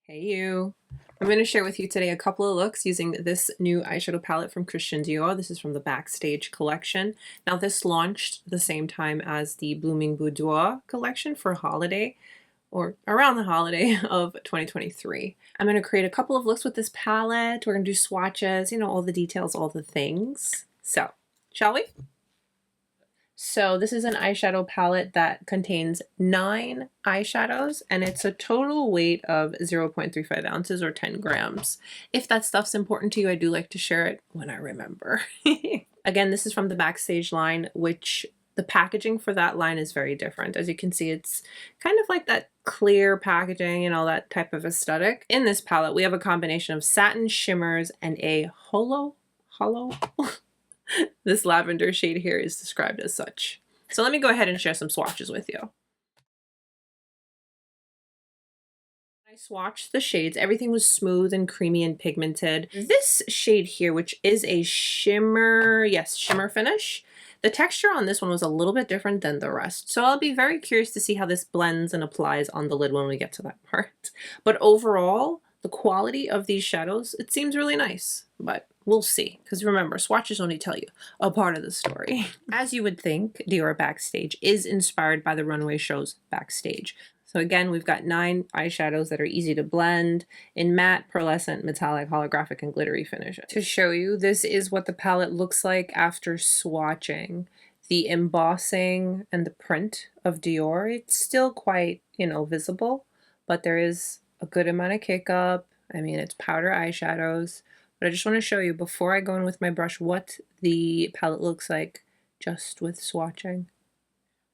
Hey you! I'm going to share with you today a couple of looks using this new eyeshadow palette from Christian Dior. This is from the Backstage collection. Now this launched the same time as the Blooming Boudoir collection for holiday, or around the holiday of 2023. I'm going to create a couple of looks with this palette. We're going to do swatches, you know, all the details, all the things. So, shall we? So this is an eyeshadow palette that contains 9 eyeshadows, and it's a total weight of 0.35 ounces or 10 grams. If that stuff's important to you, I do like to share it when I remember. Again, this is from the Backstage line, which the packaging for that line is very different. As you can see, it's kind of like that clear packaging and all that type of aesthetic. In this palette, we have a combination of satin shimmers and a hollow this lavender shade here is described as such. So let me go ahead and share some swatches with you. I swatched the shades. Everything was smooth and creamy and pigmented. This shade here, which is a shimmer, yes, shimmer finish, the texture on this one was a little bit different than the rest. So I'll be very curious to see how this blends and applies on the lid when we get to that part. But overall, the quality of these shadows, it seems really nice, but we'll see. Because remember, swatches only tell you a part of the story. As you would think, Dior Backstage is inspired by the runway shows Backstage. So again, we've got 9 eyeshadows that are easy to blend in matte, pearlescent, metallic, holographic, and glittery finishes. To show you, this is what the palette looks like after swatching. The embossing and the print of Dior, it's still quite, visible, but there is a good amount of kick up. I mean, it's powder eyeshadows, but I just want to show you before I go in with my brush what the palette looks like just with swatching.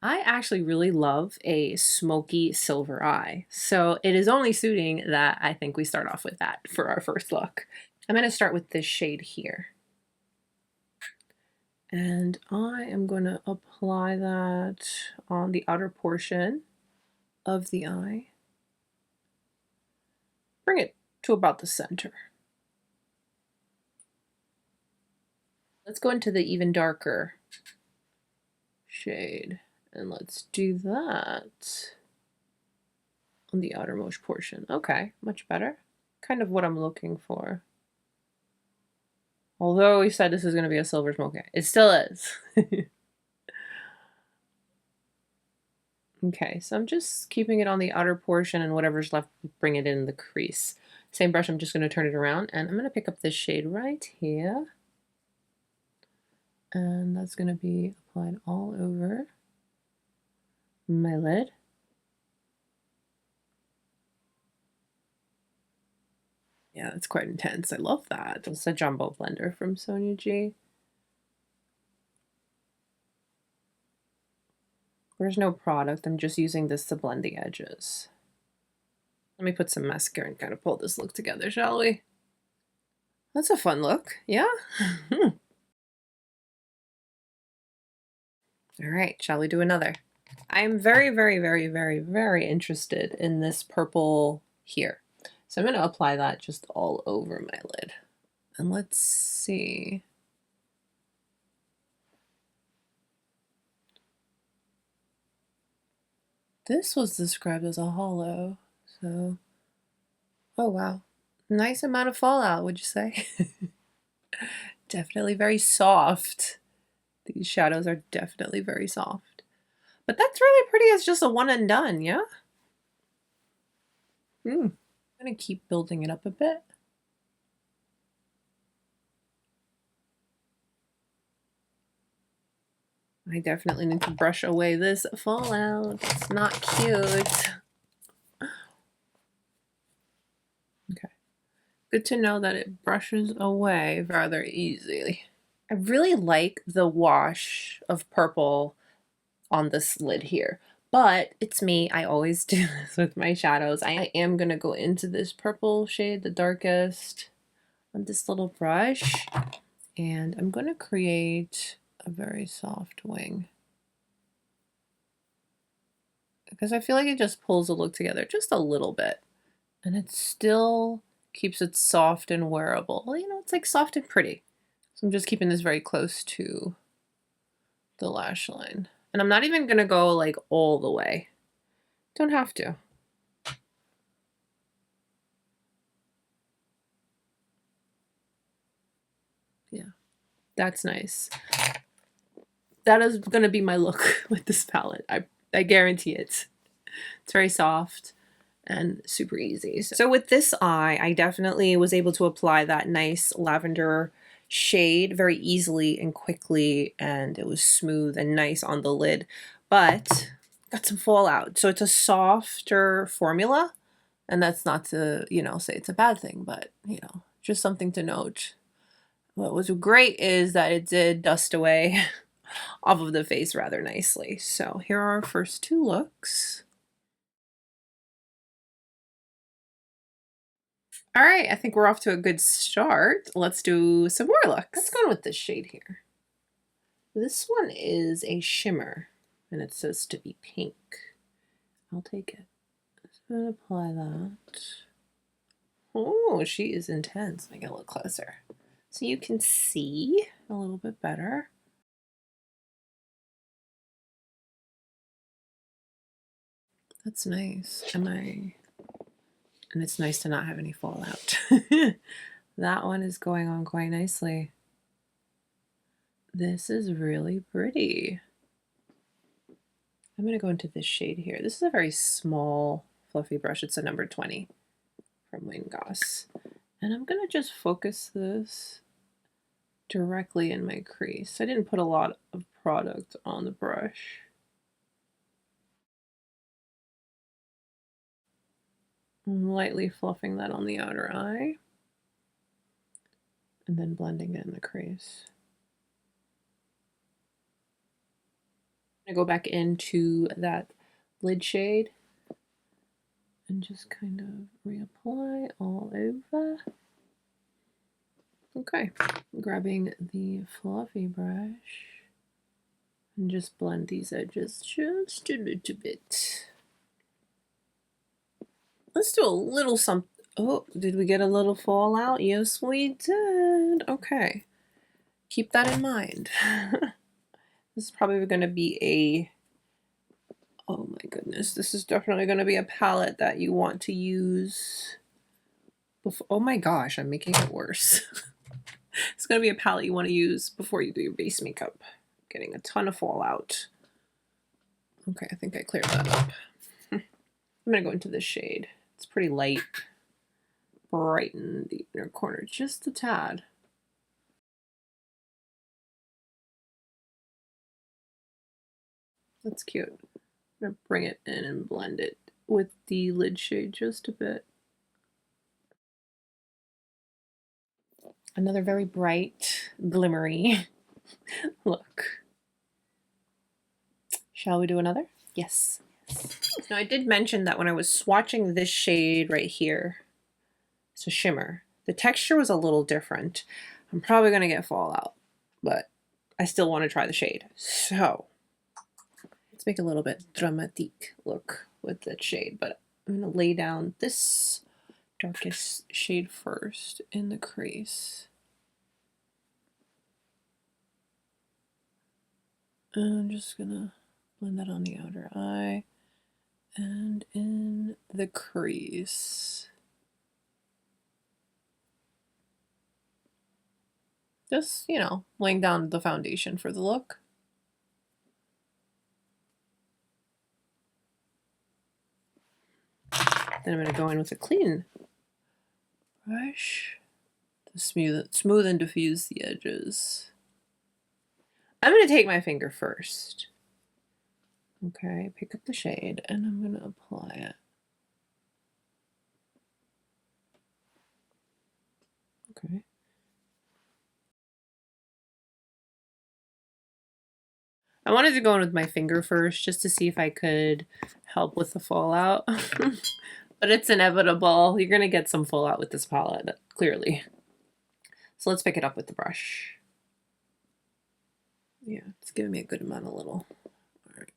I actually really love a smoky silver eye, so it is only suiting that I think we start off with that for our first look. I'm going to start with this shade here. And I am going to apply that on the outer portion of the eye. Bring it to about the center. Let's go into the even darker shade, and let's do that on the outermost portion. Okay, much better. Kind of what I'm looking for. Although we said this is going to be a silver smoky, it still is. Okay, so I'm just keeping it on the outer portion, and whatever's left, bring it in the crease. Same brush, I'm just going to turn it around, and I'm going to pick up this shade right here. And that's going to be applied all over my lid. Yeah, that's quite intense. I love that. It's a jumbo blender from Sonia G. There's no product. I'm just using this to blend the edges. Let me put some mascara and kind of pull this look together, shall we? That's a fun look. Yeah? All right, shall we do another? I'm very, very, very, very, very interested in this purple here. So I'm going to apply that just all over my lid. And let's see. This was described as a hollow, so, oh wow. Nice amount of fallout, would you say? Definitely very soft. These shadows are definitely very soft. But that's really pretty as just a one and done, yeah? I'm gonna keep building it up a bit. I definitely need to brush away this fallout. It's not cute. Okay. Good to know that it brushes away rather easily. I really like the wash of purple on this lid here, but it's me. I always do this with my shadows. I am going to go into this purple shade, the darkest, on this little brush, and I'm going to create a very soft wing because I feel like it just pulls the look together just a little bit, and it still keeps it soft and wearable. You know, it's like soft and pretty. So I'm just keeping this very close to the lash line. And I'm not even going to go like all the way. Don't have to. That's nice. That is going to be my look with this palette. I guarantee it. It's very soft and super easy. So with this eye, I definitely was able to apply that nice lavender shade very easily and quickly, and it was smooth and nice on the lid, but got some fallout. So it's a softer formula, and that's not to, you know, say it's a bad thing, but, you know, just something to note. What was great is that it did dust away off of the face rather nicely. So here are our first two looks. All right, I think we're off to a good start. Let's do some more looks. Let's go with this shade here. This one is a shimmer, and it says to be pink. I'll take it. Just gonna apply that. Oh, she is intense. Let me get a little closer so you can see a little bit better. That's nice. And it's nice to not have any fallout. That one is going on quite nicely. This is really pretty. I'm going to go into this shade here. This is a very small, fluffy brush. It's a number 20 from Wayne Goss. And I'm going to just focus this directly in my crease. I didn't put a lot of product on the brush. I'm lightly fluffing that on the outer eye. And then blending it in the crease. I'm going to go back into that lid shade and just kind of reapply all over. Okay, grabbing the fluffy brush and just blend these edges just a little bit. Let's do a little something. Oh, did we get a little fallout? Yes, we did. Okay, keep that in mind. This is probably going to be a, oh my goodness, this is definitely going to be a palette that you want to use before. Oh my gosh, I'm making it worse. It's going to be a palette you want to use before you do your base makeup. Getting a ton of fallout. Okay, I think I cleared that up. I'm going to go into this shade. It's pretty light. Brighten the inner corner just a tad. That's cute. I'm going to bring it in and blend it with the lid shade just a bit. Another very bright, glimmery look. Shall we do another? Yes. Now I did mention that when I was swatching this shade right here, it's a shimmer, the texture was a little different. I'm probably going to get fallout, but I still want to try the shade. So let's make a little bit dramatique look with that shade, but I'm going to lay down this darkest shade first in the crease. And I'm just going to blend that on the outer eye and in the crease. Just, you know, laying down the foundation for the look. Then I'm going to go in with a clean brush to smooth and diffuse the edges. I'm going to take my finger first. Okay, pick up the shade and I'm going to apply it. Okay. I wanted to go in with my finger first just to see if I could help with the fallout. But it's inevitable. You're going to get some fallout with this palette, clearly. So let's pick it up with the brush. Yeah, it's giving me a good amount of little. All right,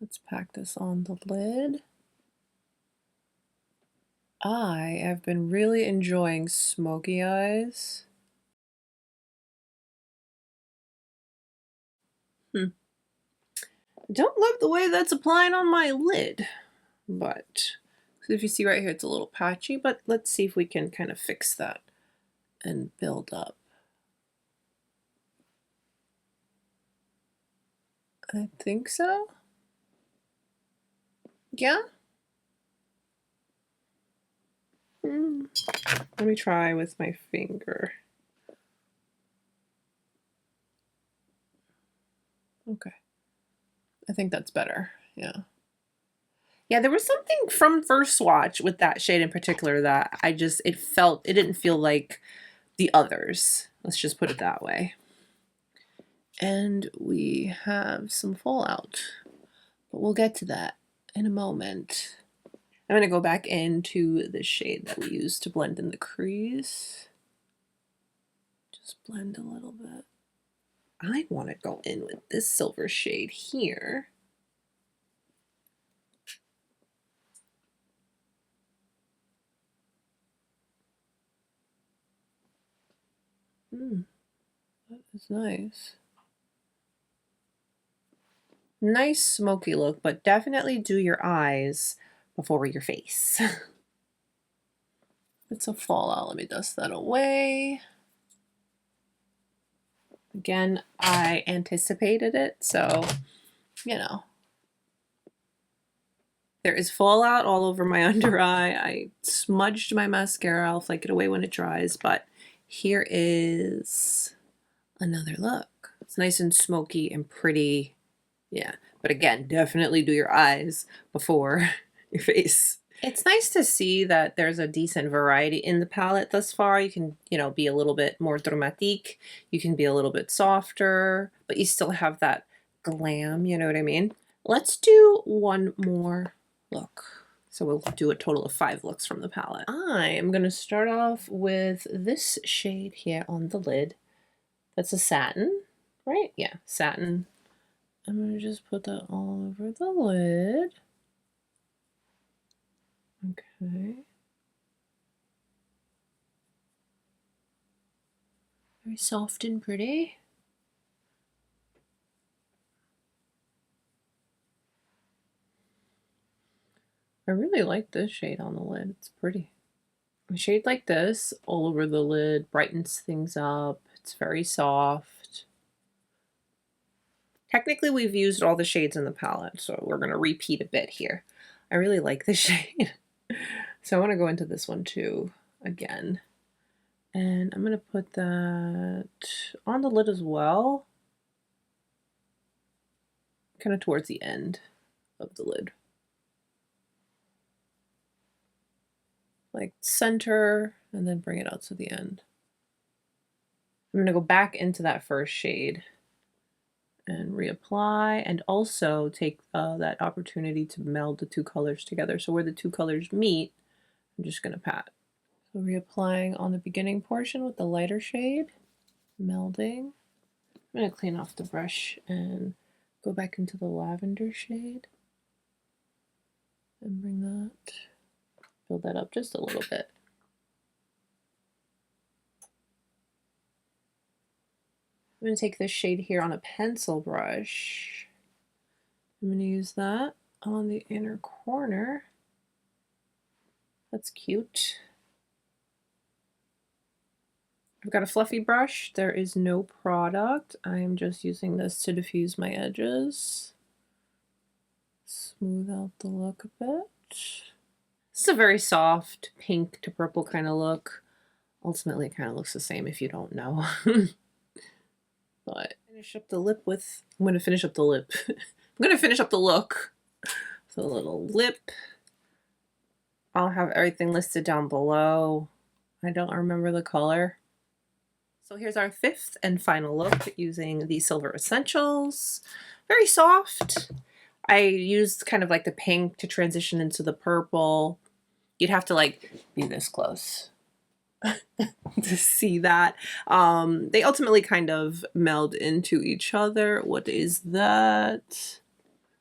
let's pack this on the lid. I have been really enjoying smoky eyes. I don't love the way that's applying on my lid, but if you see right here, it's a little patchy, but let's see if we can kind of fix that and build up. I think so. Yeah. Let me try with my finger. Okay. I think that's better. Yeah. Yeah, there was something from first swatch with that shade in particular that it didn't feel like the others. Let's just put it that way. And we have some fallout, but we'll get to that in a moment. I'm going to go back into the shade that we used to blend in the crease. Just blend a little bit. I want to go in with this silver shade here. That is nice. Nice smoky look, but definitely do your eyes before your face. It's a fallout. Let me dust that away. Again, I anticipated it, so, you know. There is fallout all over my under eye. I smudged my mascara. I'll flake it away when it dries, but here is another look. It's nice and smoky and pretty. Yeah, but again, definitely do your eyes before your face. It's nice to see that there's a decent variety in the palette thus far. You can, be a little bit more dramatique. You can be a little bit softer, but you still have that glam, you know what I mean? Let's do one more look. So we'll do a total of 5 looks from the palette. I am going to start off with this shade here on the lid. That's a satin, right? Yeah, satin. I'm going to just put that all over the lid. Okay. Very soft and pretty. I really like this shade on the lid. It's pretty. A shade like this all over the lid brightens things up. It's very soft. Technically, we've used all the shades in the palette, so we're going to repeat a bit here. I really like this shade. So I want to go into this one too, again. And I'm going to put that on the lid as well. Kind of towards the end of the lid. Like center, and then bring it out to the end. I'm going to go back into that first shade and reapply, and also take that opportunity to meld the 2 colors together. So where the 2 colors meet, I'm just going to pat. So reapplying on the beginning portion with the lighter shade, melding. I'm going to clean off the brush and go back into the lavender shade and bring that, build that up just a little bit. I'm going to take this shade here on a pencil brush. I'm going to use that on the inner corner. That's cute. I've got a fluffy brush. There is no product. I'm just using this to diffuse my edges. Smooth out the look a bit. This is a very soft pink to purple kind of look. Ultimately, it kind of looks the same if you don't know. But finish up the lip with, I'm going to finish up the lip. I'm going to finish up the look. So a little lip. I'll have everything listed down below. I don't remember the color. So here's our 5th and final look using the Silver Essentials. Very soft. I used kind of like the pink to transition into the purple. You'd have to like be this close to see that. They ultimately kind of meld into each other. What is that?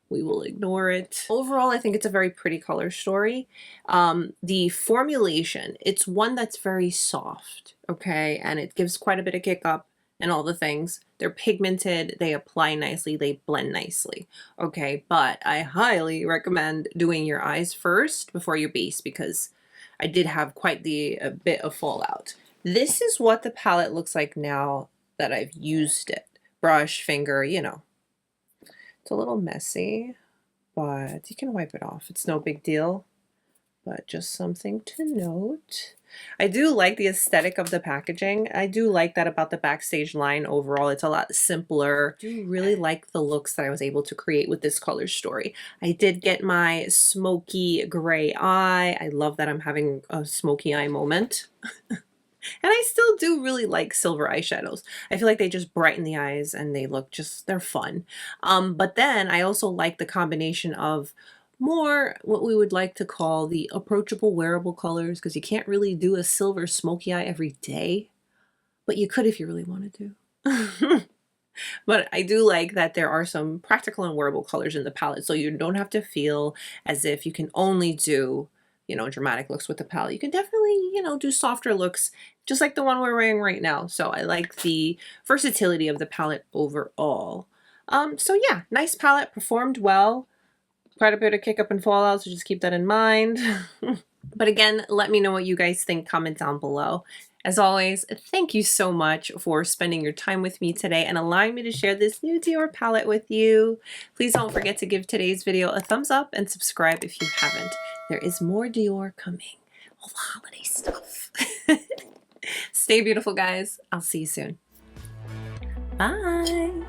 We will ignore it. Overall, I think it's a very pretty color story. The formulation, it's one that's very soft, okay? And it gives quite a bit of kick up and all the things. They're pigmented, they apply nicely, they blend nicely, okay? But I highly recommend doing your eyes first before your base, because I did have quite a bit of fallout. This is what the palette looks like now that I've used it. Brush, finger, you know. It's a little messy, but you can wipe it off. It's no big deal, but just something to note. I do like the aesthetic of the packaging. I do like that about the Backstage line overall. It's a lot simpler. I do really like the looks that I was able to create with this color story. I did get my smoky gray eye. I love that I'm having a smoky eye moment. And I still do really like silver eyeshadows. I feel like they just brighten the eyes and they look just, they're fun. But then I also like the combination of more what we would like to call the approachable wearable colors, because you can't really do a silver smoky eye every day, but you could if you really wanted to. But I do like that there are some practical and wearable colors in the palette, so you don't have to feel as if you can only do, you know, dramatic looks with the palette. You can definitely, you know, do softer looks, just like the one we're wearing right now. So I like the versatility of the palette overall. So yeah, nice palette, performed well. Quite a bit of kick up and fallout, so just keep that in mind. But again, let me know what you guys think. Comment down below. As always, thank you so much for spending your time with me today and allowing me to share this new Dior palette with you. Please don't forget to give today's video a thumbs up and subscribe if you haven't. There is more Dior coming. All the holiday stuff. Stay beautiful, guys. I'll see you soon. Bye.